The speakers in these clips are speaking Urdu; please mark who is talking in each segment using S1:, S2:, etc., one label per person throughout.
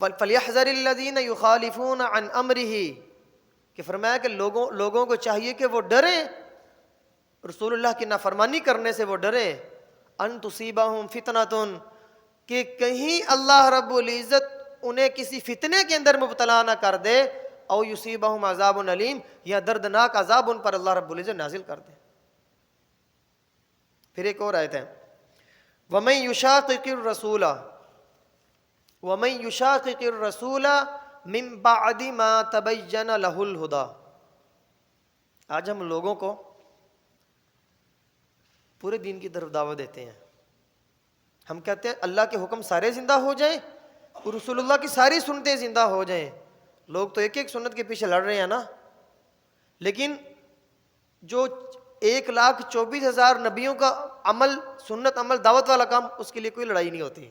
S1: فَلْيَحْذَرِ الَّذِينَ يُخَالِفُونَ عَنْ أَمْرِهِ کہ فرمایا کہ لوگوں کو چاہیے کہ وہ ڈریں، رسول اللہ کی نافرمانی کرنے سے وہ ڈریں، ان تصیبہم فتنۃ کہ کہیں اللہ رب العزت انہیں کسی فتنے کے اندر مبتلا نہ کر دے، او یصیبہم عذاب علیم یا دردناک عذاب ان پر اللہ رب العزت نازل کر دے۔ پھر ایک اور آیت ہے وَمَن يُشَاقِقِ الرَّسُولَ وَمَن يُشَاقِقِ الرَّسُولَ مِن بَعْدِ مَا تَبَيَّنَ لَهُ الْهُدَى۔ آج ہم لوگوں کو پورے دین کی طرف دعوت دیتے ہیں، ہم کہتے ہیں اللہ کے حکم سارے زندہ ہو جائیں اور رسول اللہ کی ساری سنتیں زندہ ہو جائیں۔ لوگ تو ایک ایک سنت کے پیچھے لڑ رہے ہیں نا، لیکن جو 1,24,000 نبیوں کا عمل، سنت عمل دعوت والا کام، اس کے لیے کوئی لڑائی نہیں ہوتی،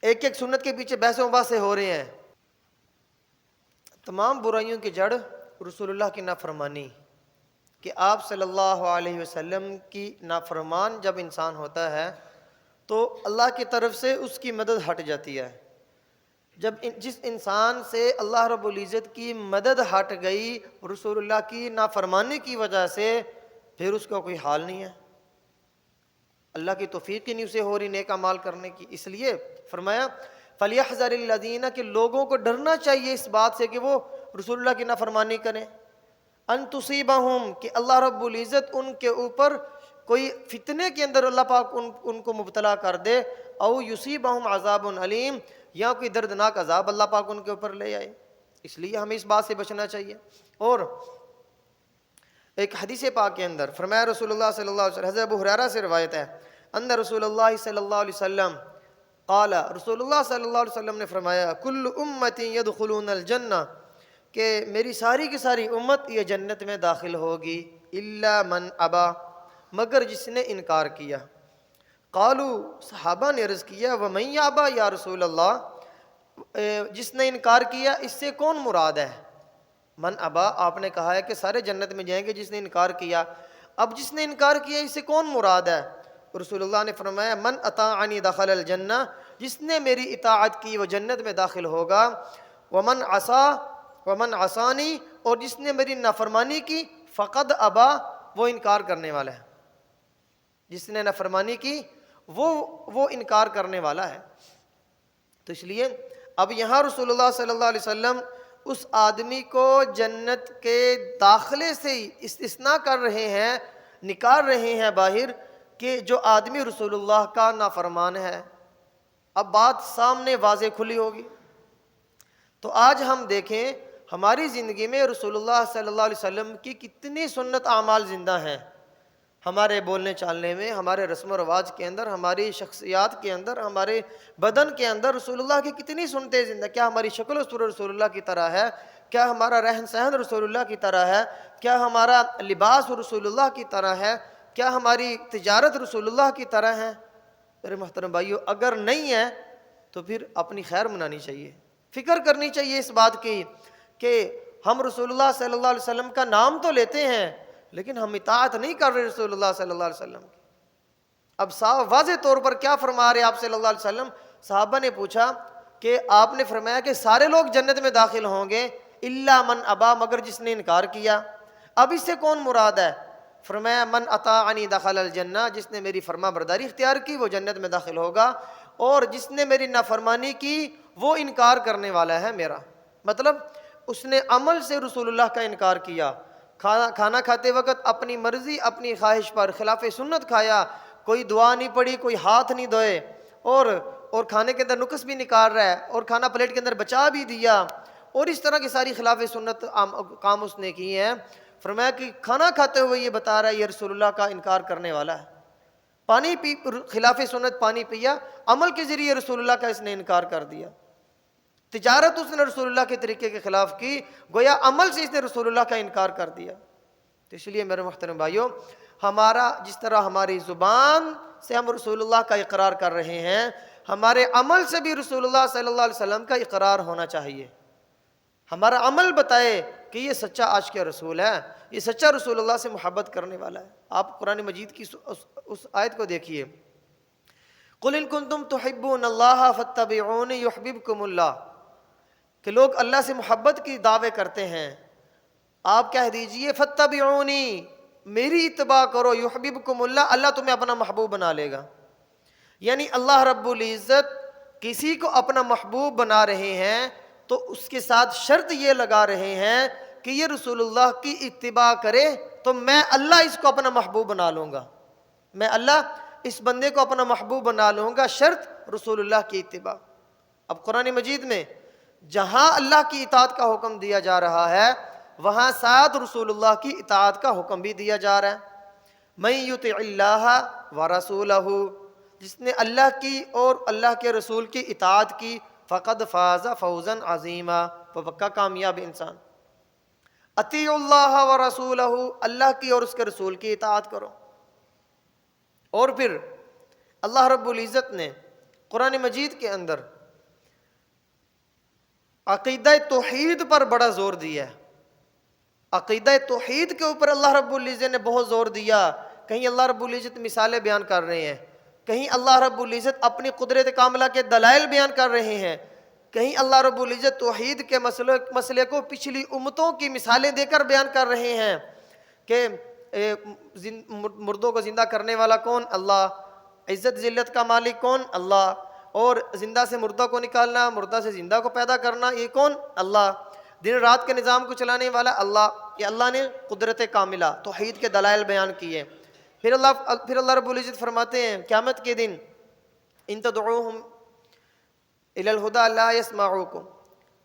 S1: ایک ایک سنت کے پیچھے بحث و مباحثے ہو رہے ہیں۔ تمام برائیوں کی جڑ رسول اللہ کی نافرمانی، کہ آپ صلی اللہ علیہ وسلم کی نافرمان جب انسان ہوتا ہے تو اللہ کی طرف سے اس کی مدد ہٹ جاتی ہے۔ جس انسان سے اللہ رب العزت کی مدد ہٹ گئی رسول اللہ کی نافرمانی کی وجہ سے، پھر اس کا کوئی حال نہیں ہے، اللہ کی توفیق ہی نہیں اسے ہو رہی نیک اعمال کرنے کی۔ اس لیے فرمایا فَلْيَحْذَرِ الَّذِينَ کہ لوگوں کو ڈرنا چاہیے اس بات سے کہ وہ رسول اللہ کی نافرمانی کریں، ان تصیبہم کہ اللہ رب العزت ان کے اوپر کوئی فتنے کے اندر اللہ پاک ان کو مبتلا کر دے، او یصیبہم عذاب علیم یا کوئی دردناک عذاب اللہ پاک ان کے اوپر لے آئے۔ اس لیے ہمیں اس بات سے بچنا چاہیے۔ اور ایک حدیث پاک کے اندر فرمایا رسول اللہ صلی اللہ علیہ وسلم، حضرت ابو ہریرہ سے روایت ہے، ان رسول اللہ صلی اللہ علیہ وسلم قال، رسول اللہ صلی اللہ علیہ وسلم نے فرمایا کل امتی یدخلون الجنہ کہ میری ساری کی ساری امت یہ جنت میں داخل ہوگی، الا من ابا مگر جس نے انکار کیا۔ قالو صحابہ نے عرض کیا ومن یابا یا رسول اللہ، جس نے انکار کیا اس سے کون مراد ہے؟ من ابا آپ نے کہا ہے کہ سارے جنت میں جائیں گے جس نے انکار کیا، اب جس نے انکار کیا اس سے کون مراد ہے؟ رسول اللہ نے فرمایا من اطاعنی دخل الجنہ، جس نے میری اطاعت کی وہ جنت میں داخل ہوگا، ومن عصانی اور جس نے میری نافرمانی کی، فقد ابا وہ انکار کرنے والا ہے، جس نے نافرمانی کی وہ انکار کرنے والا ہے۔ تو اس لیے اب یہاں رسول اللہ صلی اللہ علیہ وسلم اس آدمی کو جنت کے داخلے سے استثناء کر رہے ہیں، نکال رہے ہیں باہر، کہ جو آدمی رسول اللہ کا نافرمان ہے۔ اب بات سامنے واضح کھلی ہوگی۔ تو آج ہم دیکھیں ہماری زندگی میں رسول اللہ صلی اللہ علیہ وسلم کی کتنی سنت اعمال زندہ ہیں، ہمارے بولنے چالنے میں، ہمارے رسم و رواج کے اندر، ہماری شخصیات کے اندر، ہمارے بدن کے اندر رسول اللہ کی کتنی سنتیں زندہ۔ کیا ہماری شکل و صورت رسول اللہ کی طرح ہے؟ کیا ہمارا رہن سہن رسول اللہ کی طرح ہے؟ کیا ہمارا لباس رسول اللہ کی طرح ہے؟ کیا ہماری تجارت رسول اللہ کی طرح ہے؟ میرے محترم بھائیو، اگر نہیں ہے تو پھر اپنی خیر منانی چاہیے، فکر کرنی چاہیے اس بات کی کہ ہم رسول اللہ صلی اللہ علیہ وسلم کا نام تو لیتے ہیں لیکن ہم اطاعت نہیں کر رہے رسول اللہ صلی اللہ علیہ وسلم کی۔ اب صاف واضح طور پر کیا فرما رہے آپ صلی اللہ علیہ وسلم؟ صحابہ نے پوچھا کہ آپ نے فرمایا کہ سارے لوگ جنت میں داخل ہوں گے الا من ابا مگر جس نے انکار کیا، اب اس سے کون مراد ہے؟ فرمایا من اطاعنی دخل الجنہ، جس نے میری فرما برداری اختیار کی وہ جنت میں داخل ہوگا، اور جس نے میری نافرمانی کی وہ انکار کرنے والا ہے میرا۔ مطلب اس نے عمل سے رسول اللہ کا انکار کیا، کھانا کھاتے وقت اپنی مرضی اپنی خواہش پر خلاف سنت کھایا، کوئی دعا نہیں پڑھی، کوئی ہاتھ نہیں دھوئے، اور کھانے کے اندر نقص بھی نکال رہا ہے، اور کھانا پلیٹ کے اندر بچا بھی دیا، اور اس طرح کی ساری خلاف سنت کام اس نے کی ہیں۔ فرمایا کہ کھانا کھاتے ہوئے یہ بتا رہا ہے یہ رسول اللہ کا انکار کرنے والا ہے، پانی پی خلاف سنت پانی پیا، عمل کے ذریعے رسول اللہ کا اس نے انکار کر دیا، تجارت اس نے رسول اللہ کے طریقے کے خلاف کی، گویا عمل سے اس نے رسول اللہ کا انکار کر دیا۔ تو اس لیے میرے محترم بھائیوں، ہمارا جس طرح ہماری زبان سے ہم رسول اللہ کا اقرار کر رہے ہیں، ہمارے عمل سے بھی رسول اللہ صلی اللہ علیہ وسلم کا اقرار ہونا چاہیے۔ ہمارا عمل بتائے کہ یہ سچا عاشق رسول ہے، یہ سچا رسول اللہ سے محبت کرنے والا ہے۔ آپ قرآن مجید کی اس آیت کو دیکھیے، قل ان کنتم تحبون اللہ فاتبعونی یحببکم اللہ، کہ لوگ اللہ سے محبت کی دعوے کرتے ہیں، آپ کہہ دیجئے فاتبعونی، میری اتباع کرو، یحببکم اللہ، اللہ تمہیں اپنا محبوب بنا لے گا۔ یعنی اللہ رب العزت کسی کو اپنا محبوب بنا رہے ہیں تو اس کے ساتھ شرط یہ لگا رہے ہیں کہ یہ رسول اللہ کی اتباع کرے تو میں اللہ اس کو اپنا محبوب بنا لوں گا، میں اللہ اس بندے کو اپنا محبوب بنا لوں گا، شرط رسول اللہ کی اتباع۔ اب قرآن مجید میں جہاں اللہ کی اطاعت کا حکم دیا جا رہا ہے وہاں ساتھ رسول اللہ کی اطاعت کا حکم بھی دیا جا رہا ہے۔ من یطع اللہ ورسولہ، جس نے اللہ کی اور اللہ کے رسول کی اطاعت کی، فقد فاز فوزا عظیما، وہ پکا کامیاب انسان۔ اطیعوا اللہ ورسولہ، اللہ کی اور اس کے رسول کی اطاعت کرو۔ اور پھر اللہ رب العزت نے قرآن مجید کے اندر عقیدہ توحید پر بڑا زور دیا ہے، عقیدہ توحید کے اوپر اللہ رب العزت نے بہت زور دیا۔ کہیں اللہ رب العزت مثالیں بیان کر رہے ہیں، کہیں اللہ رب العزت اپنی قدرت کاملہ کے دلائل بیان کر رہے ہیں، کہیں اللہ رب العزت توحید کے مسئلے کو پچھلی امتوں کی مثالیں دے کر بیان کر رہے ہیں کہ مردوں کو زندہ کرنے والا کون؟ اللہ۔ عزت ذلت کا مالک کون؟ اللہ۔ اور زندہ سے مردہ کو نکالنا، مردہ سے زندہ کو پیدا کرنا، یہ کون؟ اللہ۔ دن رات کے نظام کو چلانے والا اللہ۔ یہ اللہ نے قدرت کاملہ توحید کے دلائل بیان کیے۔ پھر اللہ رب العزت فرماتے ہیں قیامت کے دن ان تدعوہم الی الہدی لا یسمعوکم،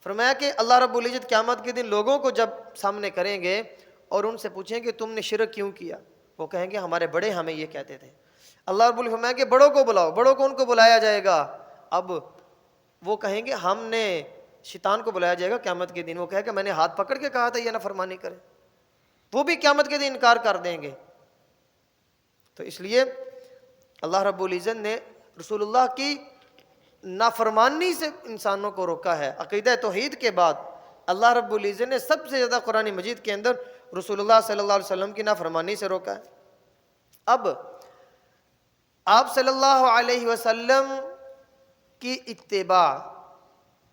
S1: فرمایا کہ اللہ رب العزت قیامت کے دن لوگوں کو جب سامنے کریں گے اور ان سے پوچھیں کہ تم نے شرک کیوں کیا، وہ کہیں گے ہمارے بڑے ہمیں یہ کہتے تھے۔ اللہ رب العزت فرمایا کہ بڑوں کو بلاؤ، بڑوں کو ان کو بلایا جائے گا۔ اب وہ کہیں گے ہم نے، شیطان کو بلایا جائے گا قیامت کے دن، وہ کہے کہ میں نے ہاتھ پکڑ کے کہا تھا یہ نافرمانی کرے، وہ بھی قیامت کے دن انکار کر دیں گے۔ تو اس لیے اللہ رب العزت نے رسول اللہ کی نافرمانی سے انسانوں کو روکا ہے۔ عقیدہ توحید کے بعد اللہ رب العزت نے سب سے زیادہ قرآن مجید کے اندر رسول اللہ صلی اللہ علیہ وسلم کی نافرمانی سے روکا ہے۔ اب آپ صلی اللہ علیہ وسلم کی اتباع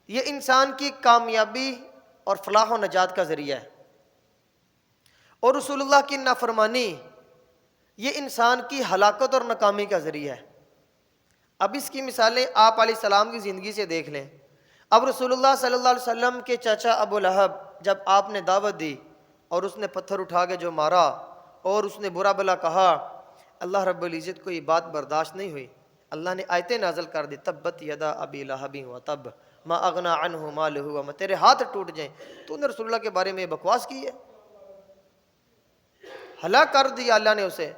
S1: یہ انسان کی کامیابی اور فلاح و نجات کا ذریعہ ہے، اور رسول اللہ کی نافرمانی یہ انسان کی ہلاکت اور ناکامی کا ذریعہ ہے۔ اب اس کی مثالیں آپ علیہ السلام کی زندگی سے دیکھ لیں۔ اب رسول اللہ صلی اللہ علیہ وسلم کے چچا ابو لہب جب آپ نے دعوت دی اور اس نے پتھر اٹھا کے جو مارا اور اس نے برا بھلا کہا، اللہ رب العزت کو یہ بات برداشت نہیں ہوئی، اللہ نے آیتیں نازل کر دی، تبت یدا ابی لہب وتب ما اغنی عنہ مالہ وما، تیرے ہاتھ ٹوٹ جائیں، تو نے رسول اللہ کے بارے میں بکواس کی ہے، ہلاک کر دیا اللہ نے اسے۔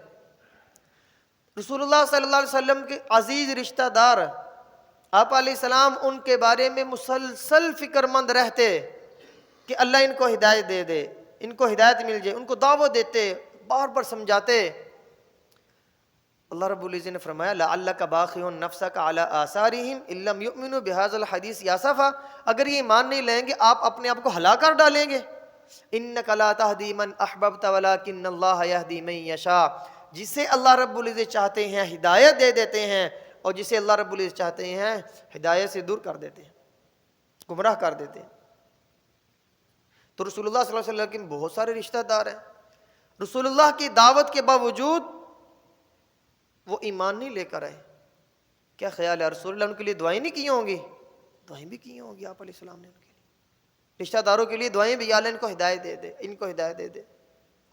S1: رسول اللہ صلی اللہ علیہ وسلم کے عزیز رشتہ دار آپ علیہ السلام ان کے بارے میں مسلسل فکر مند رہتے کہ اللہ ان کو ہدایت دے دے، ان کو ہدایت مل جائے، ان کو دعوت دیتے، بار بار سمجھاتے۔ اللہ رب العزت نے فرمایا لعلک باخع نفسک علی آثارہم ان لم یؤمنوا بہذا الحدیث اسفا، اگر یہ ایمان نہیں لیں گے آپ اپنے آپ کو ہلاک کر ڈالیں گے۔ انک لا تہدی من احببت ولکن اللہ یہدی من یشاء، جسے اللہ رب العزت چاہتے ہیں ہدایت دے دیتے ہیں، اور جسے اللہ رب العزت چاہتے ہیں ہدایت سے دور کر دیتے ہیں، گمراہ کر دیتے ہیں۔ تو رسول اللہ صلی اللہ علیہ وسلم کے بہت سارے رشتہ دار ہیں، رسول اللہ کی دعوت کے باوجود وہ ایمان نہیں لے کر آئے۔ کیا خیال ہے رسول اللہ ان کے لیے دعائیں نہیں کی ہوں گی؟ دعائیں بھی کی ہوں گی آپ علیہ السلام نے ان کے لیے، رشتہ داروں کے لیے دعائیں بھی، یا اللہ ان کو ہدایت دے دے، ان کو ہدایت دے دے۔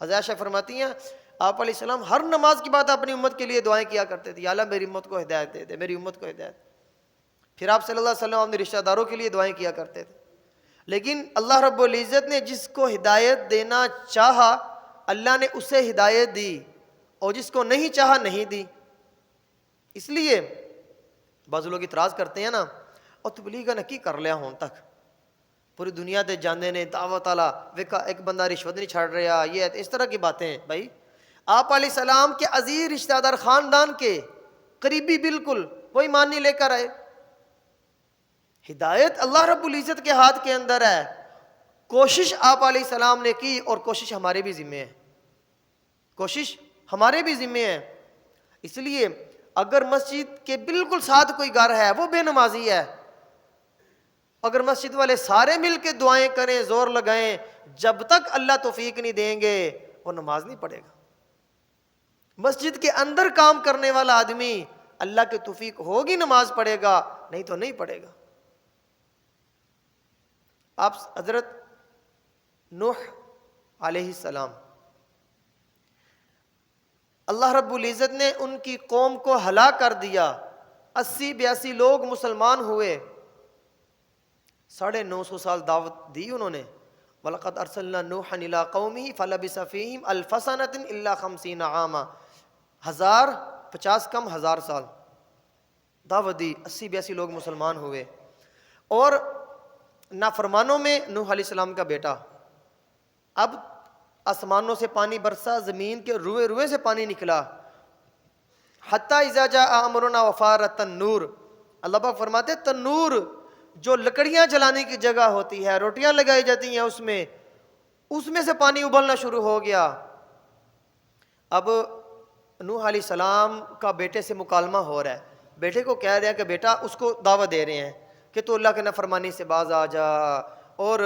S1: حضرت عائشہ فرماتی ہیں آپ علیہ السلام ہر نماز کے بعد اپنی امت کے لیے دعائیں کیا کرتے تھے، یا اللہ میری امت کو ہدایت دے دے، میری امت کو ہدایت۔ پھر آپ صلی اللہ علیہ وسلم اپنے رشتہ داروں کے لیے دعائیں کیا کرتے تھے۔ لیکن اللہ رب العزت نے جس کو ہدایت دینا چاہا اللہ نے اسے ہدایت دی، اور جس کو نہیں چاہا نہیں دی۔ اس لیے بعض لوگ اعتراض کرتے ہیں نا، اور تبلیغ نہ کی کر لیا ہون تک پوری دنیا تے جاندے نے دعوت والا ویکھا ایک بندہ رشوت نہیں چھڑ رہا، یہ اس طرح کی باتیں ہیں۔ بھائی آپ علیہ السلام کے عزیز رشتہ دار خاندان کے قریبی بالکل وہ ایمان نہیں لے کر آئے۔ ہدایت اللہ رب العزت کے ہاتھ کے اندر ہے، کوشش آپ علیہ السلام نے کی، اور کوشش ہمارے بھی ذمہ ہے، کوشش ہمارے بھی ذمہ ہے۔ اس لیے اگر مسجد کے بالکل ساتھ کوئی گھر ہے وہ بے نمازی ہے، اگر مسجد والے سارے مل کے دعائیں کریں، زور لگائیں، جب تک اللہ توفیق نہیں دیں گے وہ نماز نہیں پڑھے گا۔ مسجد کے اندر کام کرنے والا آدمی اللہ کی توفیق ہوگی نماز پڑھے گا، نہیں تو نہیں پڑھے گا۔ آپ حضرت نوح علیہ السلام، اللہ رب العزت نے ان کی قوم کو ہلاک کر دیا، 80-82 لوگ مسلمان ہوئے، 950 سال دعوت دی انہوں نے۔ وَلَقَدْ أَرْسَلْنَا نُوحًا إِلَىٰ قَوْمِهِ فَلَبِثَ فِيهِمْ أَلْفَ سَنَةٍ إِلَّا 50 عاما، 50 کم 1000 سال دعوت دی، 80-82 لوگ مسلمان ہوئے۔ اور نافرمانوں میں نوح علیہ السلام کا بیٹا، اب آسمانوں سے پانی برسا، زمین کے روئے روئے سے پانی نکلا، حتیٰ اذا جاء امرنا وفارت النور، اللہ پاک فرماتے تنور جو لکڑیاں جلانے کی جگہ ہوتی ہے، روٹیاں لگائی جاتی ہیں اس میں سے پانی ابلنا شروع ہو گیا۔ اب نوح علیہ السلام کا بیٹے سے مکالمہ ہو رہا ہے، بیٹے کو کہہ رہے ہیں کہ بیٹا، اس کو دعوت دے رہے ہیں کہ تو اللہ کے نافرمانی سے باز آ جا اور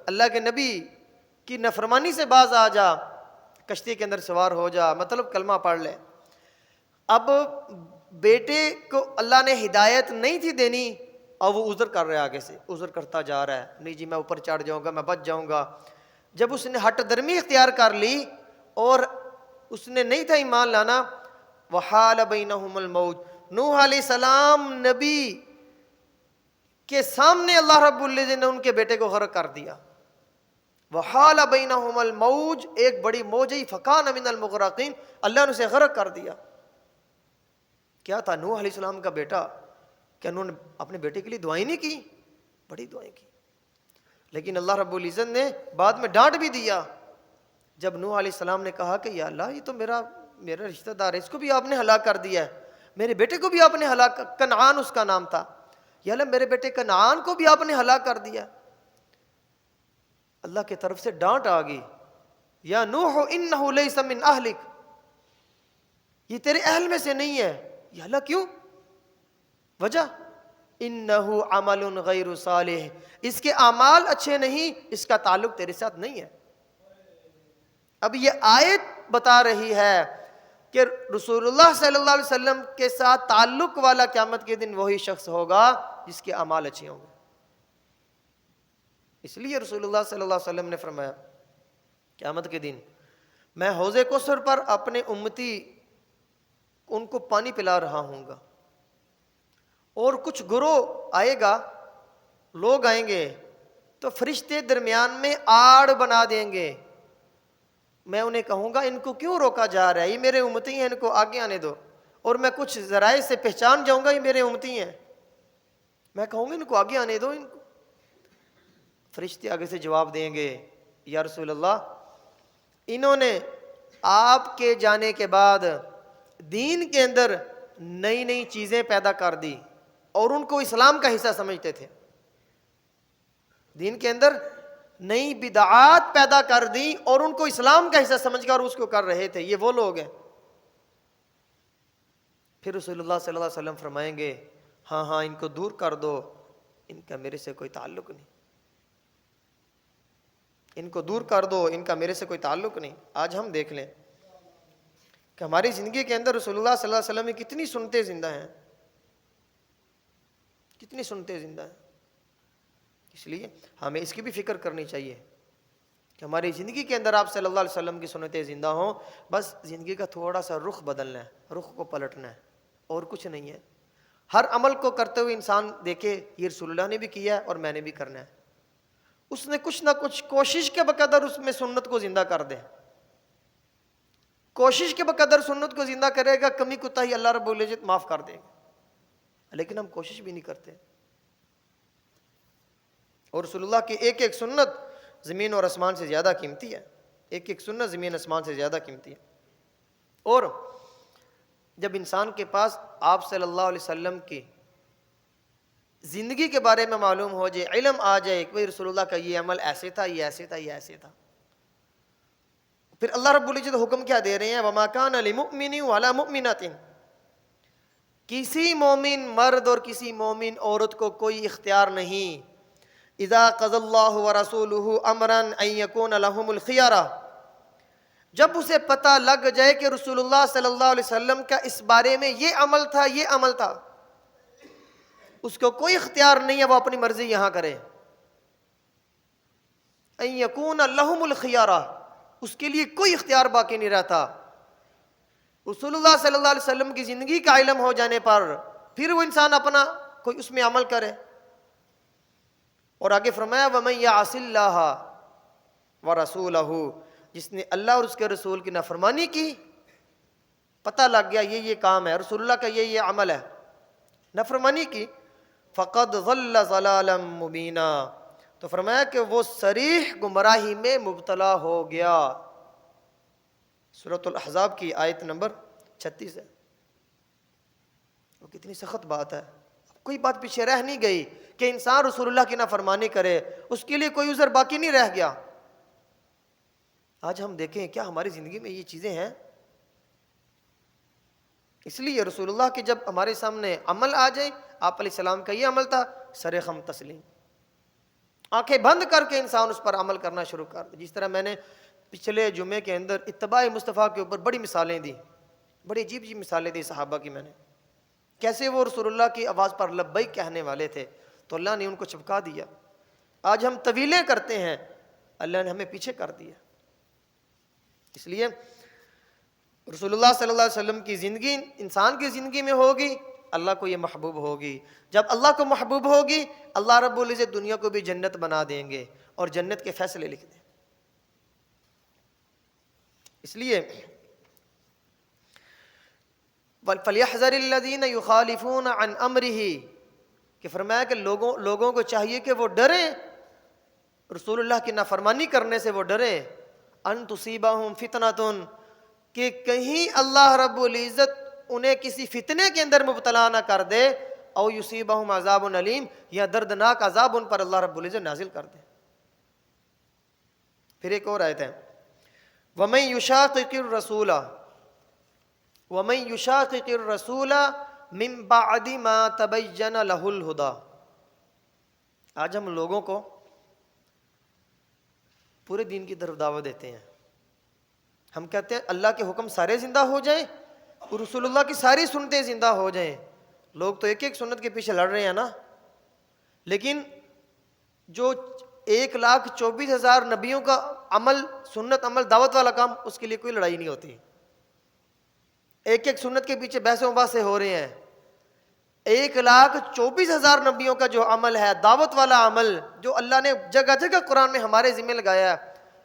S1: اللہ کے نبی کی نافرمانی سے باز آ جا، کشتی کے اندر سوار ہو جا، مطلب کلمہ پڑھ لے۔ اب بیٹے کو اللہ نے ہدایت نہیں تھی دینی اور وہ عذر کر رہا ہے، آگے سے عذر کرتا جا رہا ہے، نہیں جی میں اوپر چڑھ جاؤں گا، میں بچ جاؤں گا۔ جب اس نے ہٹ درمی اختیار کر لی اور اس نے نہیں تھا ایمان لانا، وحال بینہم الموج، نوح علیہ السلام نبی کے سامنے اللہ رب العزت نے ان کے بیٹے کو غرق کر دیا۔ وحال بینہم الموج، ایک بڑی موج آئی، فکان من المغرقین، اللہ نے اسے غرق کر دیا۔ کیا تھا؟ نوح علیہ السلام کا بیٹا، کیا انہوں نے اپنے بیٹے کے لیے دعائیں نہیں کی؟ بڑی دعائیں کی، لیکن اللہ رب العزت نے بعد میں ڈانٹ بھی دیا۔ جب نوح علیہ السلام نے کہا کہ یا اللہ، یہ تو میرا رشتہ دار ہے، اس کو بھی آپ نے ہلاک کر دیا ہے، میرے بیٹے کو بھی آپ نے ہلاک، کنعان اس کا نام تھا، یا اللہ میرے بیٹے کنعان کو بھی آپ نے ہلاک کر دیا۔ اللہ کی طرف سے ڈانٹ آ گئی، یا نوح انہ لیس من اہلک، یہ تیرے اہل میں سے نہیں ہے۔ یا اللہ کیوں؟ وجہ انہ عمل غیر صالح، اس کے اعمال اچھے نہیں، اس کا تعلق تیرے ساتھ نہیں ہے۔ اب یہ آیت بتا رہی ہے کہ رسول اللہ صلی اللہ علیہ وسلم کے ساتھ تعلق والا قیامت کے دن وہی شخص ہوگا جس کے اعمال اچھے ہوں گے۔ اس لیے رسول اللہ صلی اللہ علیہ وسلم نے فرمایا قیامت کے دن میں حوض کوثر پر اپنے امتی ان کو پانی پلا رہا ہوں گا، اور کچھ گروہ آئے گا، لوگ آئیں گے تو فرشتے درمیان میں آڑ بنا دیں گے، میں انہیں کہوں گا ان کو کیوں روکا جا رہا ہے، یہ میرے امتی ہیں، ان کو آگے آنے دو، اور میں کچھ ذرائع سے پہچان جاؤں گا یہ میرے امتی ہیں، میں کہوں گا ان کو آگے آنے دو، ان کو۔ فرشتے آگے سے جواب دیں گے یا رسول اللہ، انہوں نے آپ کے جانے کے بعد دین کے اندر نئی نئی چیزیں پیدا کر دی اور ان کو اسلام کا حصہ سمجھتے تھے، دین کے اندر نئی بدعات پیدا کر دی اور ان کو اسلام کا حصہ سمجھ کر اس کو کر رہے تھے، یہ وہ لوگ ہیں۔ پھر رسول اللہ صلی اللہ علیہ وسلم فرمائیں گے ہاں ہاں ان کو دور کر دو، ان کا میرے سے کوئی تعلق نہیں، ان کو دور کر دو، ان کا میرے سے کوئی تعلق نہیں۔ آج ہم دیکھ لیں کہ ہماری زندگی کے اندر رسول اللہ صلی اللہ علیہ وسلم کی کتنی سنتیں زندہ ہیں، کتنی سنتیں زندہ ہیں۔ اس لیے ہمیں اس کی بھی فکر کرنی چاہیے کہ ہماری زندگی کے اندر آپ صلی اللہ علیہ وسلم کی سنتیں زندہ ہوں، بس زندگی کا تھوڑا سا رخ بدلنا ہے، رخ کو پلٹنا ہے، اور کچھ نہیں ہے۔ ہر عمل کو کرتے ہوئے انسان دیکھے یہ رسول اللہ نے بھی کیا ہے اور میں نے بھی کرنا ہے، اس نے کچھ نہ کچھ کوشش کے بقدر اس میں سنت کو زندہ کر دے، کوشش کے بقدر سنت کو زندہ کرے گا، کمی کوتاہی اللہ رب العزت معاف کر دے گا، لیکن ہم کوشش بھی نہیں کرتے۔ اور رسول اللہ کی ایک ایک سنت زمین اور آسمان سے زیادہ قیمتی ہے، ایک ایک سنت زمین آسمان سے زیادہ قیمتی ہے۔ اور جب انسان کے پاس آپ صلی اللہ علیہ وسلم کی زندگی کے بارے میں معلوم ہو جائے، علم آ جائے کہ رسول اللہ کا یہ عمل ایسے تھا، یہ ایسے تھا، یہ ایسے تھا، پھر اللہ رب العزت حکم کیا دے رہے ہیں، وَمَا كَانَ لِمُؤْمِنٍ وَلَا مُؤْمِنَةٍ، کسی مومن مرد اور کسی مومن عورت کو کوئی اختیار نہیں. اذا قضى اللہ ورسولہ امرا ان یکون لہم الخیارہ، جب اسے پتہ لگ جائے کہ رسول اللہ صلی اللہ علیہ وسلم کا اس بارے میں یہ عمل تھا، یہ عمل تھا، اس کو کوئی اختیار نہیں ہے وہ اپنی مرضی یہاں کرے. ان یکون لہم الخیارہ، اس کے لیے کوئی اختیار باقی نہیں رہتا. رسول اللہ صلی اللہ علیہ وسلم کی زندگی کا علم ہو جانے پر پھر وہ انسان اپنا کوئی اس میں عمل کرے. اور آگے فرمایا وَمَن يَعْصِ اللَّهَ وَرَسُولَهُ، جس نے اللہ اور اس کے رسول کی نافرمانی کی، پتہ لگ گیا یہ کام ہے، رسول اللہ کا یہ عمل ہے، نافرمانی کی، فَقَدْ ضَلَّ ضَلَالًا مُبِينًا، تو فرمایا کہ وہ صریح گمراہی میں مبتلا ہو گیا. سورۃ الاحزاب کی آیت نمبر 36 ہے. وہ کتنی سخت بات ہے، کوئی بات پیچھے رہ نہیں گئی کہ انسان رسول اللہ کی نافرمانی کرے، اس کے لیے کوئی عذر باقی نہیں رہ گیا. آج ہم دیکھیں کیا ہماری زندگی میں یہ چیزیں ہیں. اس لیے رسول اللہ کے جب ہمارے سامنے عمل آ جائے، آپ علیہ السلام کا یہ عمل تھا، سر خم تسلیم، آنکھیں بند کر کے انسان اس پر عمل کرنا شروع کر دے. جس طرح میں نے پچھلے جمعے کے اندر اتباع مصطفیٰ کے اوپر بڑی مثالیں دی، بڑی عجیب عجیب مثالیں دی صحابہ کی میں نے، کیسے وہ رسول اللہ کی آواز پر لبیک کہنے والے تھے تو اللہ نے ان کو چپکا دیا. آج ہم طویلیں کرتے ہیں، اللہ نے ہمیں پیچھے کر دیا. اس لیے رسول اللہ صلی اللہ علیہ وسلم کی زندگی انسان کی زندگی میں ہوگی، اللہ کو یہ محبوب ہوگی. جب اللہ کو محبوب ہوگی، اللہ رب العزت دنیا کو بھی جنت بنا دیں گے اور جنت کے فیصلے لکھ دیں. اس لیے فَلْيَحْذَرِ الَّذِينَ يُخَالِفُونَ عَنْ أَمْرِهِ، کہ فرمایا کہ لوگوں کو چاہیے کہ وہ ڈریں، رسول اللہ کی نافرمانی کرنے سے وہ ڈریں. أَن تُصِيبَهُمْ فِتْنَةٌ، کہ کہیں اللہ رب العزت انہیں کسی فتنے کے اندر مبتلا نہ کر دے، او یصیبہم عذاب علیم، یا دردناک عذاب ان پر اللہ رب العزت نازل کر دے. پھر ایک اور آیت ہے وَمَن يُشَاقِقِ الرَّسُولَ وَمَن يُشَاقِقِ الرَّسُولَ مِن بَعْدِ مَا تَبَيَّنَ لَهُ الْهُدَى. آج ہم لوگوں کو پورے دین کی طرف دعوت دیتے ہیں. ہم کہتے ہیں اللہ کے حکم سارے زندہ ہو جائیں اور رسول اللہ کی ساری سنتیں زندہ ہو جائیں. لوگ تو ایک سنت کے پیچھے لڑ رہے ہیں نا، لیکن جو 1,24,000 نبیوں کا عمل، سنت عمل، دعوت والا کام، اس کے لیے کوئی لڑائی نہیں ہوتی. ایک سنت کے پیچھے بحث و مباحثے ہو رہے ہیں. 1,24,000 نبیوں کا جو عمل ہے، دعوت والا عمل جو اللہ نے جگہ جگہ قرآن میں ہمارے ذمہ لگایا ہے،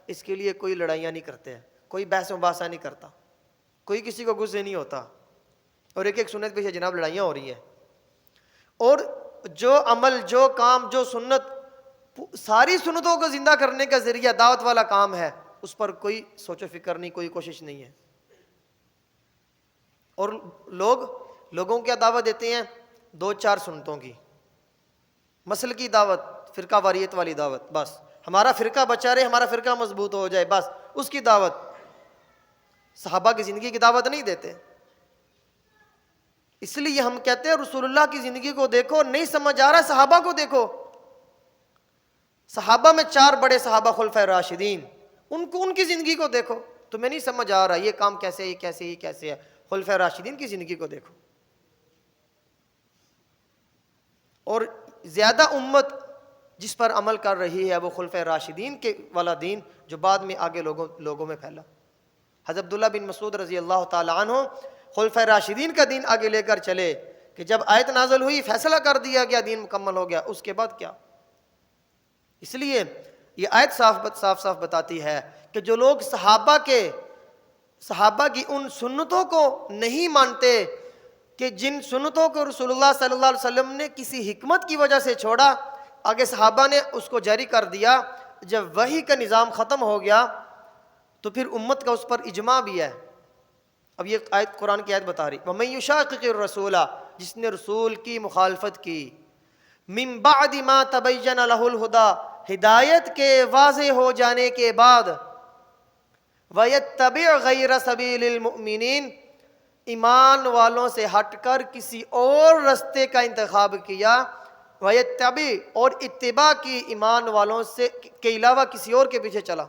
S1: اس کے لیے کوئی لڑائیاں نہیں کرتے ہیں، کوئی بحث و مباحثہ نہیں کرتا، کوئی کسی کو غصے نہیں ہوتا. اور ایک سنت پیچھے جناب لڑائیاں ہو رہی ہیں. اور جو عمل، جو کام، جو سنت، ساری سنتوں کو زندہ کرنے کا ذریعہ دعوت والا کام ہے، اس پر کوئی سوچ و فکر نہیں، کوئی کوشش نہیں ہے. اور لوگوں کیا دعوت دیتے ہیں؟ 2-4 سنتوں کی، مسل کی دعوت، فرقہ واریت والی دعوت، بس ہمارا فرقہ بچا رہے، ہمارا فرقہ مضبوط ہو جائے، بس اس کی دعوت. صحابہ کی زندگی کی دعوت نہیں دیتے. اس لیے ہم کہتے ہیں رسول اللہ کی زندگی کو دیکھو، نہیں سمجھ آ رہا صحابہ کو دیکھو. صحابہ میں 4 بڑے صحابہ خلفائے راشدین، ان کی زندگی کو دیکھو. تمہیں نہیں سمجھ آ رہا یہ کام کیسے ہے، یہ کیسے، یہ کیسے ہے، خلفائے راشدین کی زندگی کو دیکھو. اور زیادہ امت جس پر عمل کر رہی ہے وہ خلفائے راشدین کے والا دین جو بعد میں آگے لوگوں میں پھیلا. حضرت عبداللہ بن مسعود رضی اللہ تعالی عنہ خلفائے راشدین کا دین آگے لے کر چلے کہ جب آیت نازل ہوئی، فیصلہ کر دیا گیا، دین مکمل ہو گیا، اس کے بعد کیا؟ اس لیے یہ آیت صاف بتاتی ہے کہ جو لوگ صحابہ کی ان سنتوں کو نہیں مانتے کہ جن سنتوں کو رسول اللہ صلی اللہ علیہ وسلم نے کسی حکمت کی وجہ سے چھوڑا، آگے صحابہ نے اس کو جاری کر دیا، جب وحی کا نظام ختم ہو گیا تو پھر امت کا اس پر اجماع بھی ہے. اب یہ آیت قرآن کی آیت بتا رہی وَمَن يُشَاقِقِ الرَّسُولَ، جس نے رسول کی مخالفت کی، مِن بَعْدِ مَا تَبَيَّنَ لَهُ الْهُدَى، ہدایت کے واضح ہو جانے کے بعد، وَيَتَّبِعْ غَيْرَ سَبِيلِ الْمُؤْمِنِينَ، ایمان والوں سے ہٹ کر کسی اور رستے کا انتخاب کیا، وَيَتَّبِعْ اور اتباع کی ایمان والوں سے کے علاوہ کسی اور کے پیچھے چلا،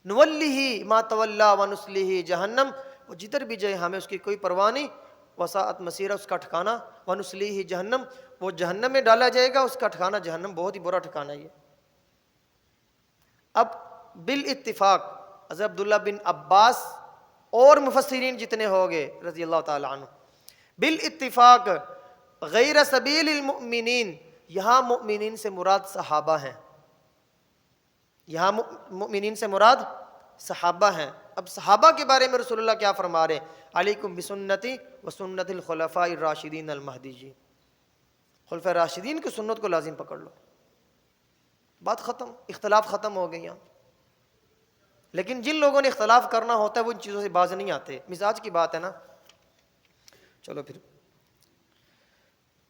S1: نُوَلِّهِ مَا تَوَلَّى وَنُصْلِهِ جہنم، وہ جدھر بھی جائے ہمیں اس کی کوئی پرواہ نہیں، وساعت مسیرہ اس کا ٹھکانہ، وَنُصْلِهِ جہنم وہ جہنم میں ڈالا جائے گا، اس کا ٹھکانہ جہنم، بہت ہی برا ٹھکانہ ہے۔ اب بالاتفاق حضرت عبداللہ بن عباس اور مفسرین جتنے ہو گئے رضی اللہ تعالی عنہ، بالاتفاق غیر سبیل المؤمنین، یہاں مؤمنین سے مراد صحابہ ہیں، یہاں مؤمنین سے مراد صحابہ ہیں۔ اب صحابہ کے بارے میں رسول اللہ کیا فرما رہے ہیں؟ علیکم بسنتی وسنت الخلفاء الراشدین المہدیین، خلفاء راشدین کی سنت کو لازم پکڑ لو، بات ختم، اختلاف ختم ہو گئی۔ لیکن جن لوگوں نے اختلاف کرنا ہوتا ہے وہ ان چیزوں سے باز نہیں آتے، مزاج کی بات ہے نا۔ چلو پھر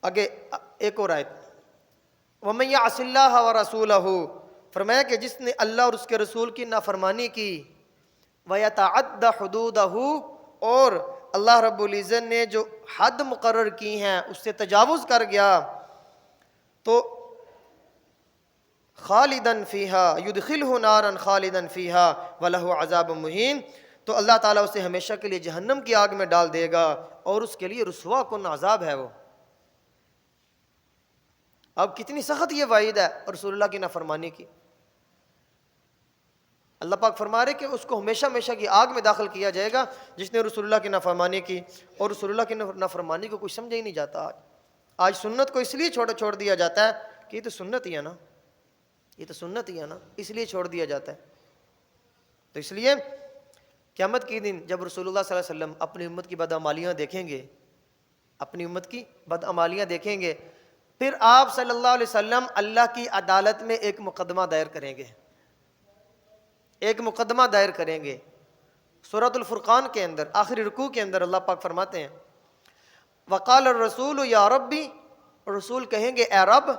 S1: آگے ایک اور آیت، وَمَن يَعْصِ اللَّهَ وَرَسُولَهُ، فرمایا کہ جس نے اللہ اور اس کے رسول کی نافرمانی کی، وَيَتَعَدَّ حُدُودَهُ اور اللہ رب العزت نے جو حد مقرر کی ہیں اس سے تجاوز کر گیا، تو خالدن فیہا یدخلہ نارا خالدن فیہا ولہ عذاب مہین، تو اللہ تعالیٰ اسے ہمیشہ کے لیے جہنم کی آگ میں ڈال دے گا اور اس کے لیے رسوا کن عذاب ہے وہ۔ اب کتنی سخت یہ وعید ہے رسول اللہ کی نافرمانی کی۔ اللہ پاک فرما رہے کہ اس کو ہمیشہ ہمیشہ کی آگ میں داخل کیا جائے گا جس نے رسول اللہ کی نافرمانی کی، اور رسول اللہ کی نافرمانی کو کوئی سمجھا ہی نہیں جاتا۔ آج سنت کو اس لیے چھوڑ دیا جاتا ہے کہ یہ تو سنت ہی ہے نا، یہ تو سنت ہی ہے نا، اس لیے چھوڑ دیا جاتا ہے۔ تو اس لیے قیامت کے دن جب رسول اللہ صلی اللہ علیہ وسلم اپنی امت کی بدعمالیاں دیکھیں گے، اپنی امت کی بدعمالیاں دیکھیں گے، پھر آپ صلی اللہ علیہ وسلم اللہ کی عدالت میں ایک مقدمہ دائر کریں گے، ایک مقدمہ دائر کریں گے۔ سورۃ الفرقان کے اندر آخری رکوع کے اندر اللہ پاک فرماتے ہیں، وقال الرسول یا ربی، رسول کہیں گے اے رب،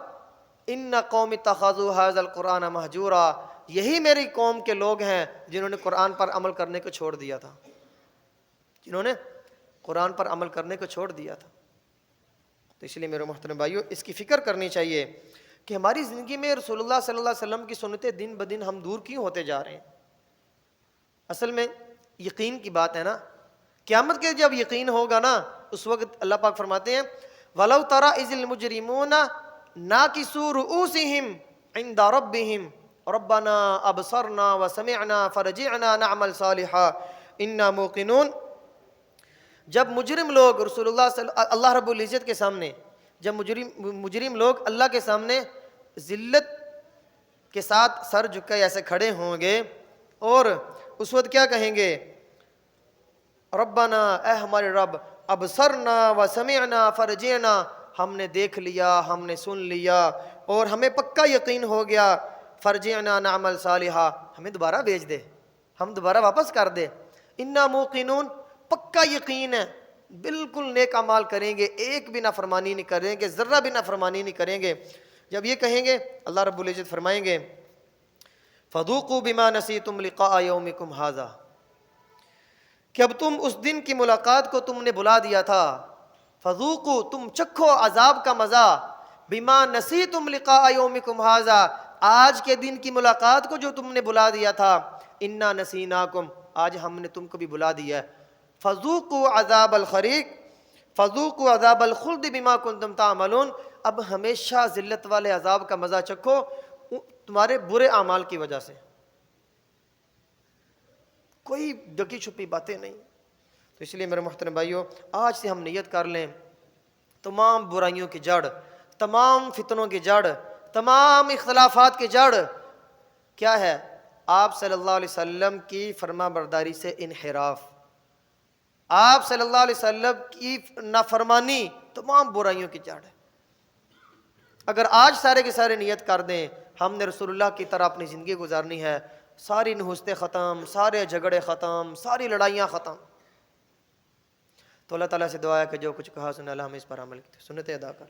S1: ان قوم اتخذوا هذا القرآن مہجورا، یہی میری قوم کے لوگ ہیں جنہوں نے قرآن پر عمل کرنے کو چھوڑ دیا تھا، جنہوں نے قرآن پر عمل کرنے کو چھوڑ دیا تھا۔ تو اس لیے میرے محترم بھائیو اس کی فکر کرنی چاہیے کہ ہماری زندگی میں رسول اللہ صلی اللہ علیہ وسلم کی سنتیں دن بدن ہم دور کیوں ہوتے جا رہے ہیں؟ اصل میں یقین کی بات ہے نا، قیامت کے جب یقین ہوگا نا اس وقت اللہ پاک فرماتے ہیں وَلَوْ تَرَى إِذِ الْمُجْرِمُونَ نَاكِسُو رُؤُوسِهِمْ عِنْدَ رَبِّهِمْ رَبَّنَا أَبْصَرْنَا وَسَمِعْنَا فَارْجِعْنَا نَعْمَلْ صَالِحًا إِنَّا مُوقِنُونَ، جب مجرم لوگ رسول اللہ رب العزت کے سامنے، جب مجرم لوگ اللہ کے سامنے ذلت کے ساتھ سر جھکے ایسے کھڑے ہوں گے اور اس وقت کیا کہیں گے؟ ربنا، اے ہمارے رب، ابصرنا وسمعنا فرجعنا، ہم نے دیکھ لیا، ہم نے سن لیا اور ہمیں پکا یقین ہو گیا، فرجعنا نعمل صالحا، ہمیں دوبارہ بھیج دے، ہم دوبارہ واپس کر دے، انا موقنون، پکا یقین ہے، بالکل نیک اعمال کریں گے، ایک بھی نافرمانی نہیں کریں گے، ذرہ بھی نافرمانی نہیں کریں گے۔ جب یہ کہیں گے اللہ رب العزت فرمائیں گے فَذُوقُوا بِمَا نَسِيتُمْ لِقَاءَ يَوْمِكُمْ هَذَا، کہ اب تم اس دن کی ملاقات کو تم نے بلا دیا تھا، فَذُوقُوا تم چکھو عذاب کا مزہ، بِمَا نَسِيتُمْ لِقَاءَ يَوْمِكُمْ هَذَا آج کے دن کی ملاقات کو جو تم نے بلا دیا تھا، اِنَّا نَسِينَاكُمْ آج ہم نے تم کو بھی بلا دیا ہے، فَذُوقُوا عَذَابَ الْخَرِيقِ فَذُوقُوا عَذَابَ الْخُلْدِ بِمَا كُنْتُمْ تَعْمَلُونَ، اب ہمیشہ ذلت والے عذاب کا مزہ چکھو تمہارے برے اعمال کی وجہ سے، کوئی ڈکی چھپی باتیں نہیں۔ تو اس لیے میرے محترم بھائیوں آج سے ہم نیت کر لیں، تمام برائیوں کی جڑ، تمام فتنوں کی جڑ، تمام اختلافات کی جڑ کیا ہے؟ آپ صلی اللہ علیہ وسلم کی فرما برداری سے انحراف، آپ صلی اللہ علیہ وسلم کی نافرمانی تمام برائیوں کی جڑ ہے۔ اگر آج سارے کے سارے نیت کر دیں ہم نے رسول اللہ کی طرح اپنی زندگی گزارنی ہے، ساری نحوستیں ختم، سارے جھگڑے ختم، ساری لڑائیاں ختم، تو اللہ تعالیٰ سے دعا ہے کہ جو کچھ کہا سنا اللہ ہمیں اس پر عمل کی سنتیں ادا کر۔